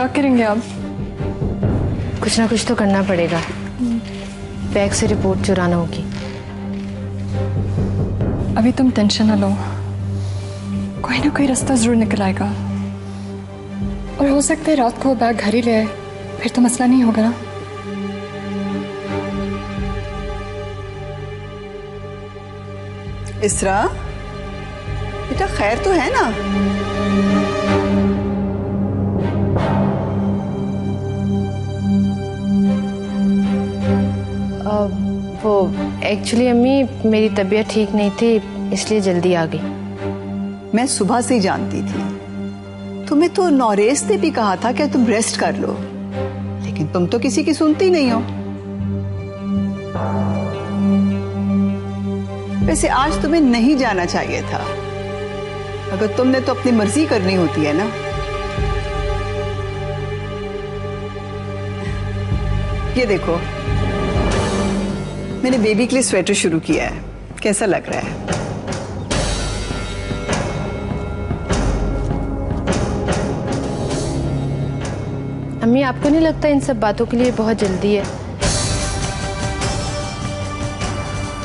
क्या करेंगे आप? कुछ ना कुछ तो करना पड़ेगा। बैग से रिपोर्ट चुराना होगी। अभी तुम टेंशन ना लो, कोई ना कोई रास्ता जरूर निकल आएगा। और हो सकता है रात को वो बैग घर ही ले आए, फिर तो मसला नहीं होगा ना। इसरा, बेटा खैर तो है ना? वो एक्चुअली अम्मी मेरी तबीयत ठीक नहीं थी, इसलिए जल्दी आ गई। मैं सुबह से ही जानती थी। तुम्हें तो नौरेस ने भी कहा था कि तुम रेस्ट कर लो, लेकिन तुम तो किसी की सुनती नहीं हो। वैसे आज तुम्हें नहीं जाना चाहिए था। अगर तुमने तो अपनी मर्जी करनी होती है ना। ये देखो, मैंने बेबी के लिए स्वेटर शुरू किया है, कैसा लग रहा है? अम्मी आपको नहीं लगता इन सब बातों के लिए बहुत जल्दी है?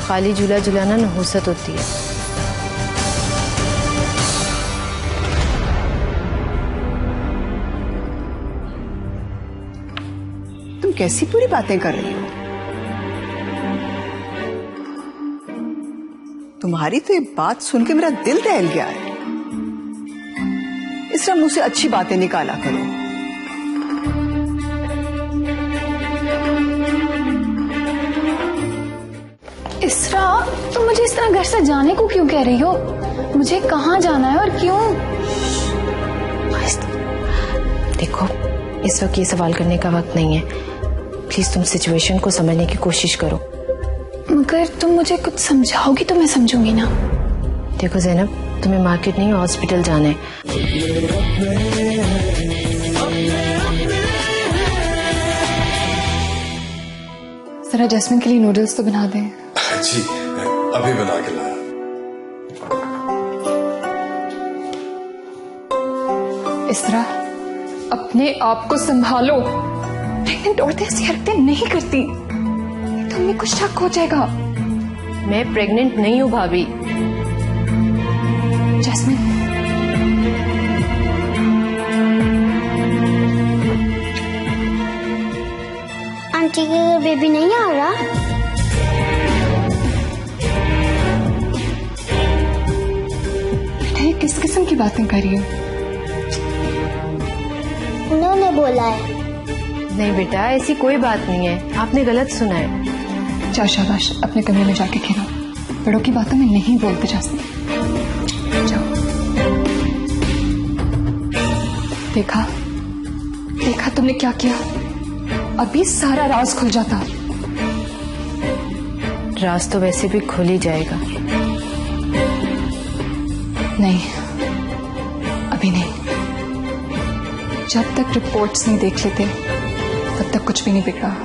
खाली झूला झुलाना नहुसत होती है। तुम कैसी पूरी बातें कर रही हो? तुम्हारी तो ये बात सुन के मेरा दिल दहल गया है। इस तरह मुझसे अच्छी बातें निकाला करो। इसरा, तुम मुझे इस तरह घर से जाने को क्यों कह रही हो? मुझे कहाँ जाना है और क्यों? देखो, इस वक्त ये सवाल करने का वक्त नहीं है। प्लीज तुम सिचुएशन को समझने की कोशिश करो। मगर तुम मुझे कुछ समझाओगी तो मैं समझूंगी ना। देखो जैनब, तुम्हें मार्केट नहीं हॉस्पिटल जाना है। जरा जैस्मिन के लिए नूडल्स तो बना दें। जी, अभी बना के लाया। इस तरह अपने आप को संभालो। प्रेग्नेंट औरतें ऐसी हरकतें नहीं करती, तुम्हें कुछ शक हो जाएगा। मैं प्रेग्नेंट नहीं हूँ भाभी। जैस्मिन, आंटी के घर बेबी नहीं आ रहा? बेटा ये किस किस्म की बातें कर रही हो? उन्होंने बोला है। नहीं बेटा, ऐसी कोई बात नहीं है, आपने गलत सुना है। जा शाबाश, अपने कमरे में जाके खेलो। बड़ों की बातों में नहीं बोलते जैस्मिन। जाओ। देखा देखा तुमने क्या किया? अभी सारा राज खुल जाता। राज तो वैसे भी खुल ही जाएगा। नहीं, अभी नहीं। जब तक रिपोर्ट्स नहीं देख लेते तब तक कुछ भी नहीं बिगड़ा।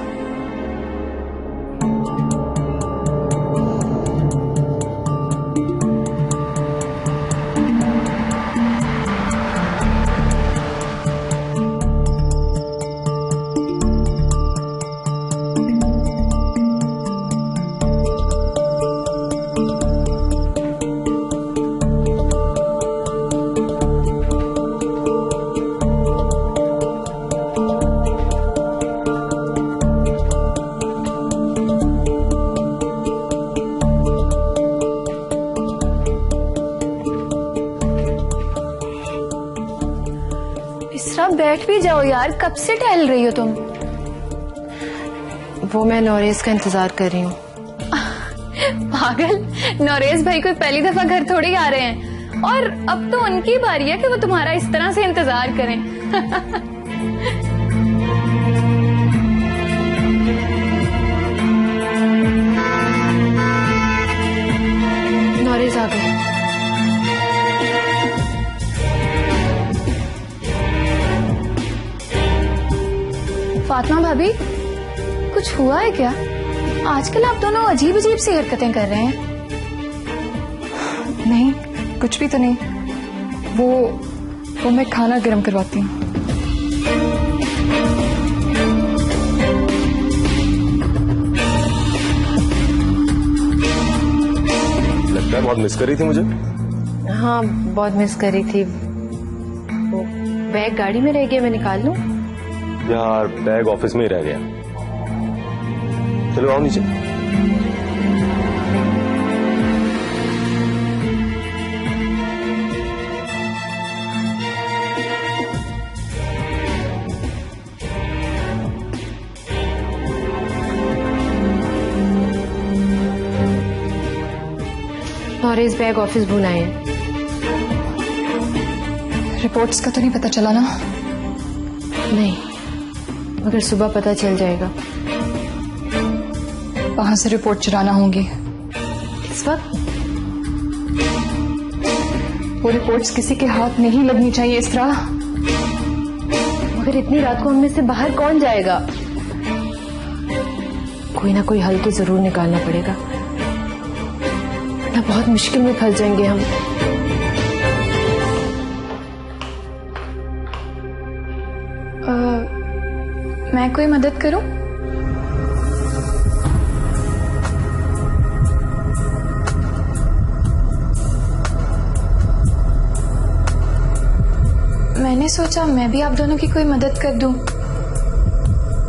बैठ भी जाओ यार, कब से टहल रही हो तुम? वो मैं नौरेस का इंतजार कर रही हूँ। पागल, नौरेस भाई कोई पहली दफा घर थोड़ी आ रहे हैं, और अब तो उनकी बारी है कि वो तुम्हारा इस तरह से इंतजार करें। नौरेस आ गए। फातिमा भाभी, कुछ हुआ है क्या? आजकल आप दोनों अजीब अजीब सी हरकतें कर रहे हैं। नहीं, कुछ भी तो नहीं। वो मैं खाना गर्म करवाती हूँ। बहुत मिस कर रही थी मुझे? हाँ, बहुत मिस कर रही थी। वो बैग गाड़ी में रह गया, मैं निकाल लूं? यार बैग ऑफिस में ही रह गया। चलो आओ नीचे। और इस बैग ऑफिस भूल आए हैं। रिपोर्ट्स का तो नहीं पता चला ना? नहीं, मगर सुबह पता चल जाएगा। वहां से रिपोर्ट चुराना होंगी इस वक्त? वो रिपोर्ट्स किसी के हाथ नहीं लगनी चाहिए इस तरह। मगर इतनी रात को हममें से बाहर कौन जाएगा? कोई ना कोई हल तो जरूर निकालना पड़ेगा, वरना बहुत मुश्किल में फंस जाएंगे हम। मैं कोई मदद करूं? मैंने सोचा मैं भी आप दोनों की कोई मदद कर दूं,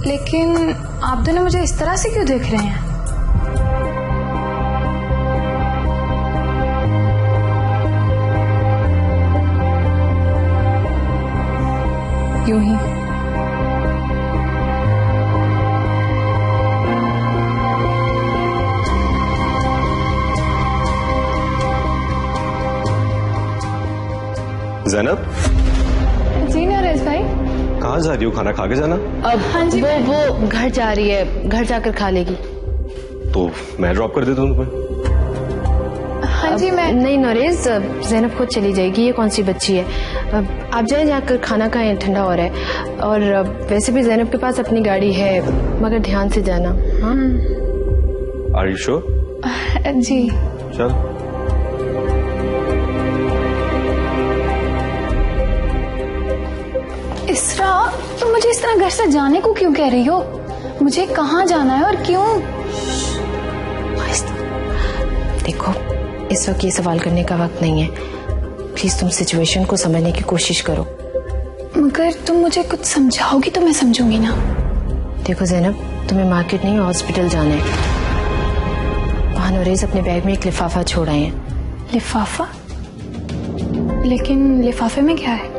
लेकिन आप दोनों मुझे इस तरह से क्यों देख रहे हैं? यूं ही। ज़ैनब, जी नरेश भाई। कहाँ जा रही हो? खाना खा के जाना। अब हाँ जी, वो घर जा रही है, घर जाकर खा लेगी। तो मैं ड्रॉप कर देता हूँ तुम्हें। हाँ जी मैं नहीं नरेश, ज़ैनब खुद चली जाएगी, ये कौन सी बच्ची है। आप जाए, जाकर खाना खाएं, ठंडा हो रहा है। और वैसे भी ज़ैनब के पास अपनी गाड़ी है, मगर ध्यान से जाना। हाँ, आर यू श्योर? जी। चल। इसरा, तुम मुझे इस तरह घर से जाने को क्यों कह रही हो? मुझे कहाँ जाना है और क्यों? देखो, इस वक्त ये सवाल करने का वक्त नहीं है। प्लीज तुम सिचुएशन को समझने की कोशिश करो। मगर तुम मुझे कुछ समझाओगी तो मैं समझूंगी ना। देखो ज़ैनब, तुम्हें मार्केट नहीं हॉस्पिटल जाना है। वहां नरेश अपने बैग में एक लिफाफा छोड़ आए हैं। लिफाफा? लेकिन लिफाफे में क्या है?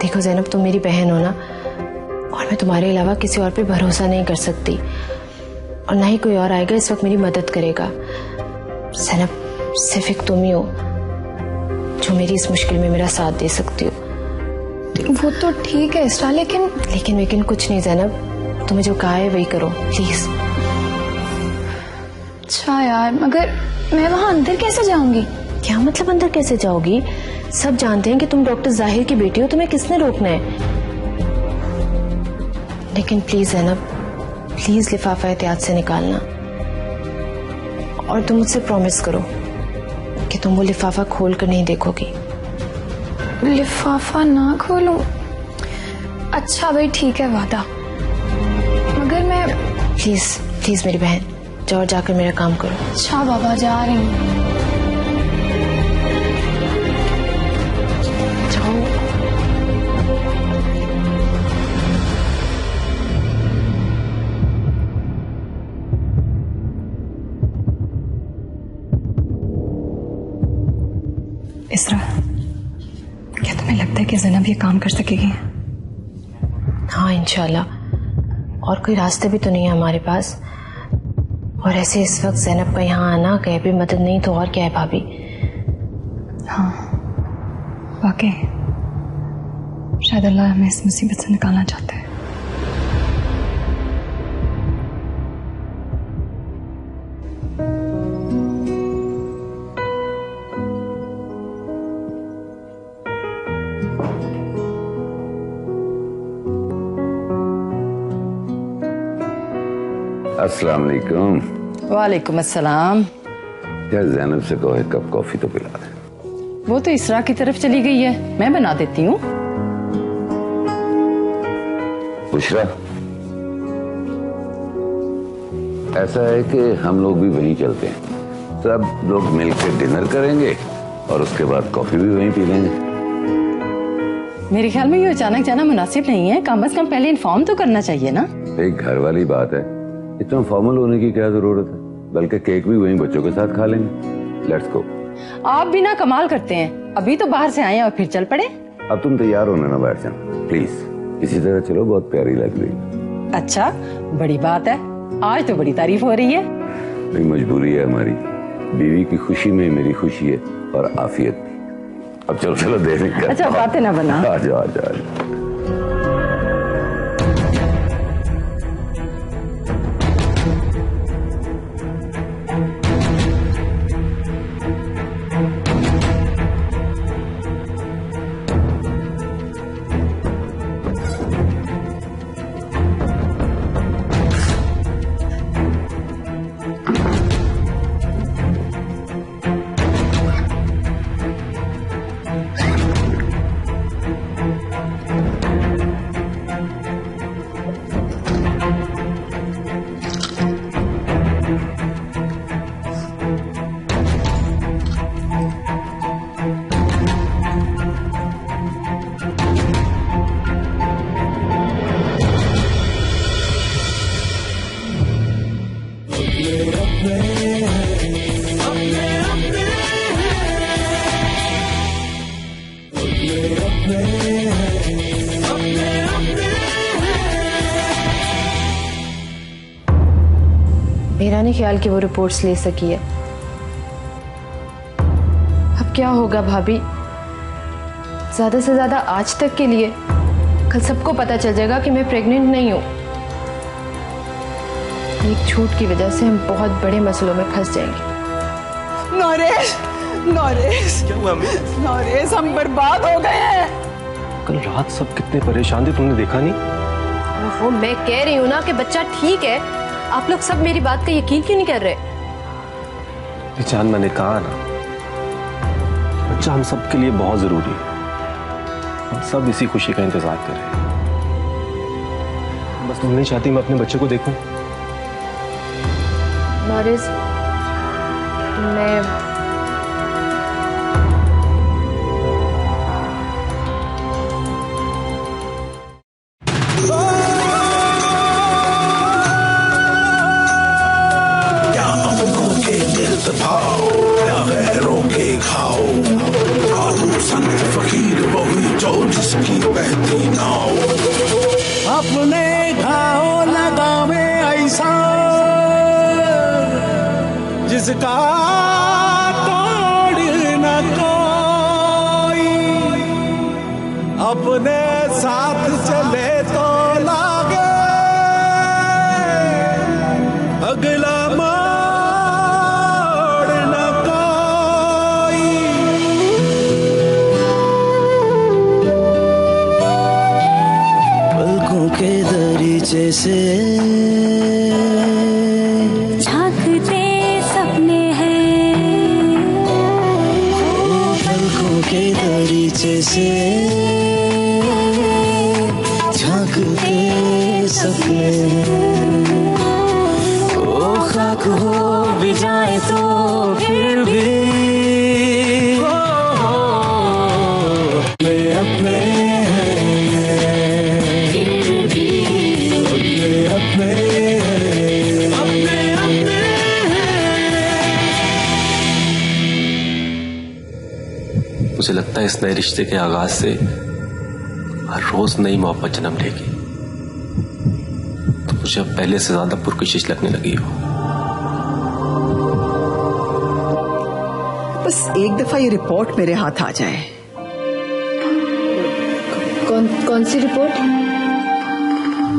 देखो ज़ैनब, तुम मेरी बहन हो ना, और मैं तुम्हारे अलावा किसी और पे भरोसा नहीं कर सकती, और ना ही कोई और आएगा इस वक्त मेरी मदद करेगा। ज़ैनब, सिर्फ एक तुम ही हो जो मेरी इस मुश्किल में मेरा साथ दे सकती हो। वो तो ठीक है इसरा, लेकिन कुछ नहीं ज़ैनब, तुम्हें जो कहा है वही करो प्लीज। अच्छा यार, मगर मैं वहां अंदर कैसे जाऊंगी? क्या मतलब अंदर कैसे जाओगी? सब जानते हैं कि तुम डॉक्टर जाहिर की बेटी हो, तुम्हें किसने रोकना है। लेकिन प्लीज ज़ैनब, प्लीज लिफाफा एहतियात से निकालना, और तुम मुझसे प्रॉमिस करो कि तुम वो लिफाफा खोल कर नहीं देखोगी। लिफाफा ना खोलूं? अच्छा भाई ठीक है, वादा। मगर मैं प्लीज मेरी बहन, जाओ, जाकर मेरा काम करो। अच्छा बाबा, जा रही हूँ। इसरा, क्या तुम्हें लगता है कि ज़ैनब ये काम कर सकेगी? हाँ इंशाल्लाह, और कोई रास्ते भी तो नहीं है हमारे पास। और ऐसे इस वक्त ज़ैनब का यहाँ आना, कहीं भी मदद नहीं तो और क्या है भाभी। हाँ वाकई, शायद अल्लाह हमें इस मुसीबत से निकालना चाहता है। अस्सलाम वालेकुम। वालेकुम अस्सलाम। यार ज़ैनब से कहो एक कप कॉफी तो पिला दे। वो तो इसरा की तरफ चली गई है, मैं बना देती हूँ। बुशरा, ऐसा है कि हम लोग भी वहीं चलते हैं, सब लोग मिलकर डिनर करेंगे और उसके बाद कॉफी भी वहीं पी लेंगे। मेरे ख्याल में ये अचानक जाना मुनासिब नहीं है, कम से कम पहले इन्फॉर्म तो करना चाहिए ना। एक घर वाली बात है, इतना फॉर्मल होने की क्या जरूरत है? बल्कि केक भी वहीं बच्चों के साथ खा लेंगे। Let's go. आप भी ना कमाल करते हैं, अभी तो बाहर से आए और फिर चल पड़े। अब तुम तैयार होने ना बैठ जाओ प्लीज, इसी तरह चलो, बहुत प्यारी लग रही। अच्छा, बड़ी बात है, आज तो बड़ी तारीफ हो रही है। मेरी मजबूरी है, हमारी बीवी की खुशी में मेरी खुशी है और आफियत भी। अब चलो चलो देर नहीं करते। अच्छा, बातें ना बना। आ जाओ आ जाओ। मेरा नहीं ख्याल कि वो रिपोर्ट्स ले सकी है। अब क्या होगा भाभी, ज्यादा से ज्यादा आज तक के लिए, कल सबको पता चल जाएगा कि मैं प्रेग्नेंट नहीं हूं। एक झूठ की वजह से हम बहुत बड़े मसलों में फंस जाएंगे। नरेश, नरेश, क्या हुआ अम्मी? नरेश, हम बर्बाद हो गए हैं। कल रात सब कितने परेशान थे, तुमने देखा नहीं? वो मैं कह रही हूँ ना कि बच्चा ठीक है, आप लोग सब मेरी बात का यकीन क्यों नहीं कर रहे? जान, मैंने कहा ना, बच्चा हम सब के लिए बहुत जरूरी है। हम सब इसी खुशी का इंतजार कर रहे हैं। बस तुम नहीं चाहती मैं अपने बच्चे को देखूं? नरेश, मैं अपने घाव लगावे ऐसा जिसका तोड़ न कोई, अपने साथ चले तो लागे अगला मोड़ न कोई। पलकों के दरीचे से झांकते सपने हैं, पलकों के दरीचे से झांकते सपने हैं। ओ खाक हो भी जाए तो फिर भी अपने मुझे लगता है इस नए रिश्ते के आगाज से हर रोज नई मोहब्बत जन्म लेगी। तो मुझे अब पहले से ज्यादा पुरकशिश लगने लगी हो। बस एक दफा ये रिपोर्ट मेरे हाथ आ जाए। कौन सी रिपोर्ट?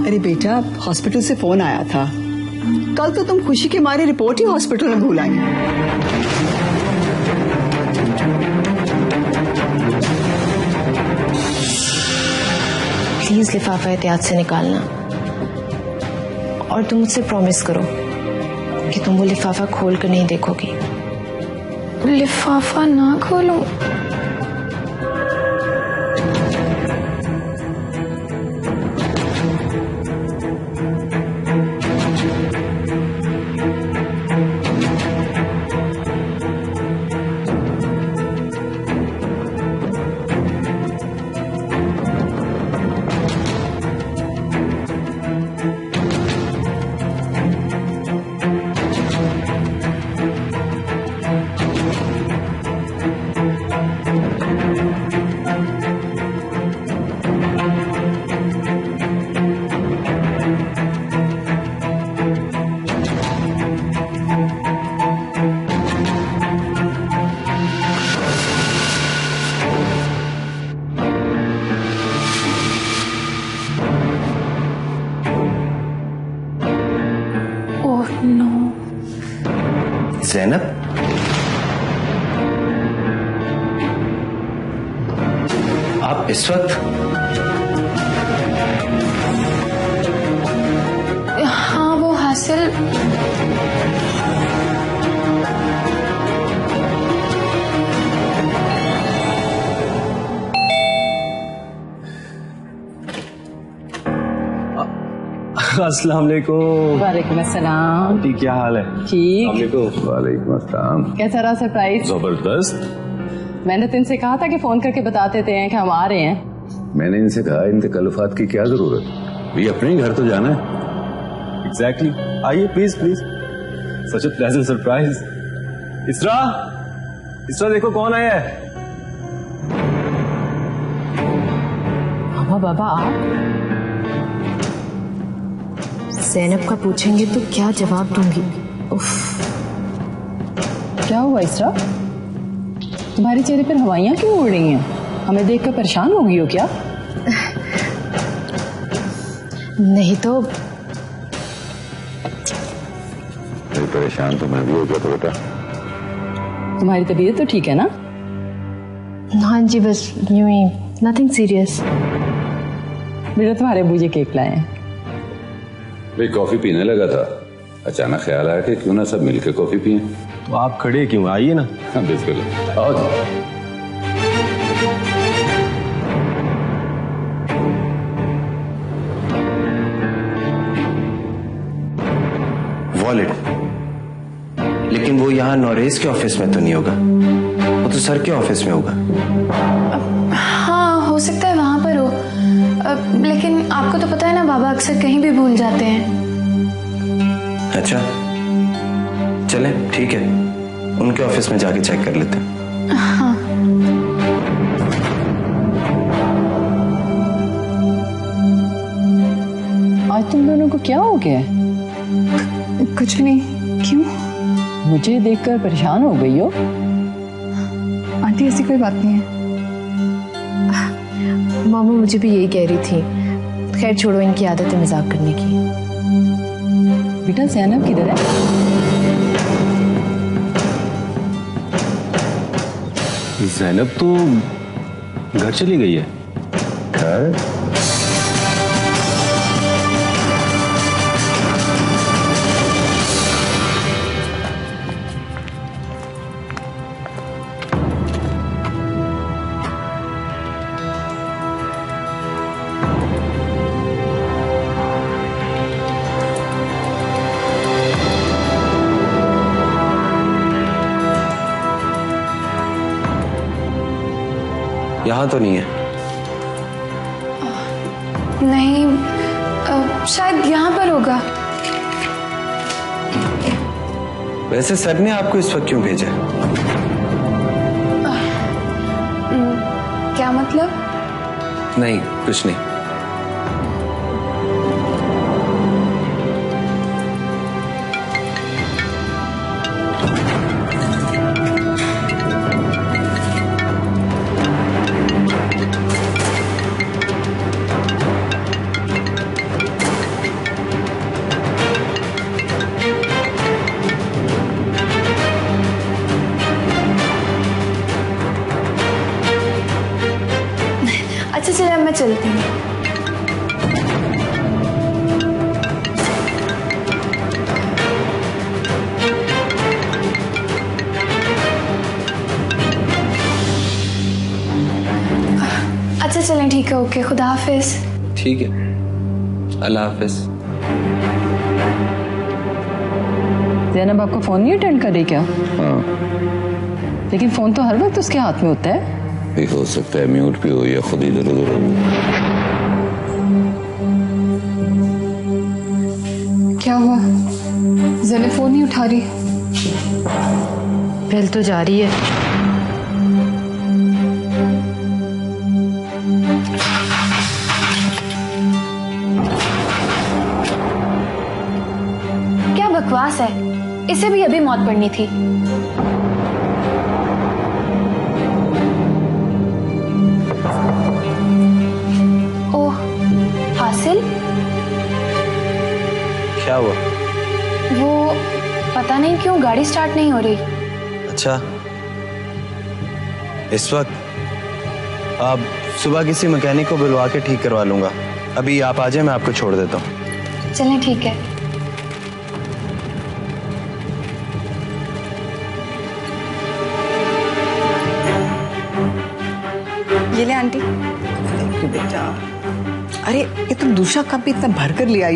अरे बेटा, हॉस्पिटल से फोन आया था। कल तो तुम खुशी के मारे रिपोर्ट ही हॉस्पिटल में भूल आई। प्लीज लिफाफा एहतियात से निकालना, और तुम मुझसे प्रॉमिस करो कि तुम वो लिफाफा खोल कर नहीं देखोगी। लिफाफा ना खोलूं? ज़ैनब, आप इस वक्त? हाँ, वो हासिल अस्सलाम वालेकुम। वालेकुम अस्सलाम। आंटी क्या हाल है? ठीक। वालेकुम अस्सलाम। कैसा रहा सरप्राइज? जबरदस्त। मैंने तो इनसे कहा था कि फोन करके बता देते हैं कि हम आ रहे हैं। मैंने इनसे कहा इन तकल्लुफात की क्या जरूरत, ये अपने ही घर तो जाना है। एग्जैक्टली। आइए please please. Such a pleasant surprise. इसरा, इसरा देखो कौन आया है। मामा बाबा आप? ज़ैनब का पूछेंगे तो क्या जवाब दूंगी? उफ। क्या हुआ इसरा? तुम्हारे चेहरे पर हवाइयां क्यों उड़ रही हैं? हमें देखकर परेशान हो गई हो क्या? नहीं तो। परेशान तो मैं भी हो गया तो बेटा। तुम्हारी तबीयत तो ठीक है ना? हाँ जी, बस यूं ही, नथिंग सीरियस। बेटा तुम्हारे अब्बू जी केक लाए हैं। भाई कॉफी पीने लगा था, अचानक ख्याल आया कि क्यों ना सब मिलकर कॉफी पिए। तो आप खड़े क्यों, आइए ना। हाँ बिल्कुल, आओ। वॉलेट, लेकिन वो यहाँ नौरेज के ऑफिस में तो नहीं होगा, वो तो सर के ऑफिस में होगा। हाँ, हो सकता है वहां पर हो, लेकिन आपको तो पता है ना, बाबा अक्सर कहीं भी भूल जाते हैं। अच्छा चले, ठीक है, उनके ऑफिस में जाके चेक कर लेते हैं। हाँ। आज तुम दोनों को क्या हो गया? कुछ नहीं। क्यों? मुझे देखकर परेशान हो गई हो? आंटी ऐसी कोई बात नहीं है। मामा मुझे भी यही कह रही थी। खैर छोड़ो, इनकी आदत है मजाक करने की। बेटा ज़ैनब किधर है? ज़ैनब तो घर चली गई है। घर? यहाँ तो नहीं है। नहीं, शायद यहाँ पर होगा। वैसे सर ने आपको इस वक्त क्यों भेजा? क्या मतलब? नहीं, कुछ नहीं। अच्छा चलिए, अब मैं चलती हूँ। अच्छा चलें, ठीक है, ओके, खुदा हाफिज। ठीक है, अल्लाह हाफिज। ज़ैनब आपका फोन नहीं अटेंड कर रही क्या? हाँ। लेकिन फोन तो हर वक्त उसके हाथ में होता है। भी हो सकता है म्यूट पे हो या खुद इधर उधर हो। क्या हुआ? ज़ैनब फोन नहीं उठा रही। बेल तो जा रही है। बदमाश है, इसे भी अभी मौत पड़नी थी। ओह हासिल, क्या हुआ? वो पता नहीं क्यों गाड़ी स्टार्ट नहीं हो रही। अच्छा, इस वक्त आप सुबह किसी मैकेनिक को बुलवा के ठीक करवा लूंगा। अभी आप आ जाए, मैं आपको छोड़ देता हूँ। चलें ठीक है। ये ले आंटी। थैंक यू बेटा। अरे ये तुम दूसरा कप भी इतना भर कर ले आई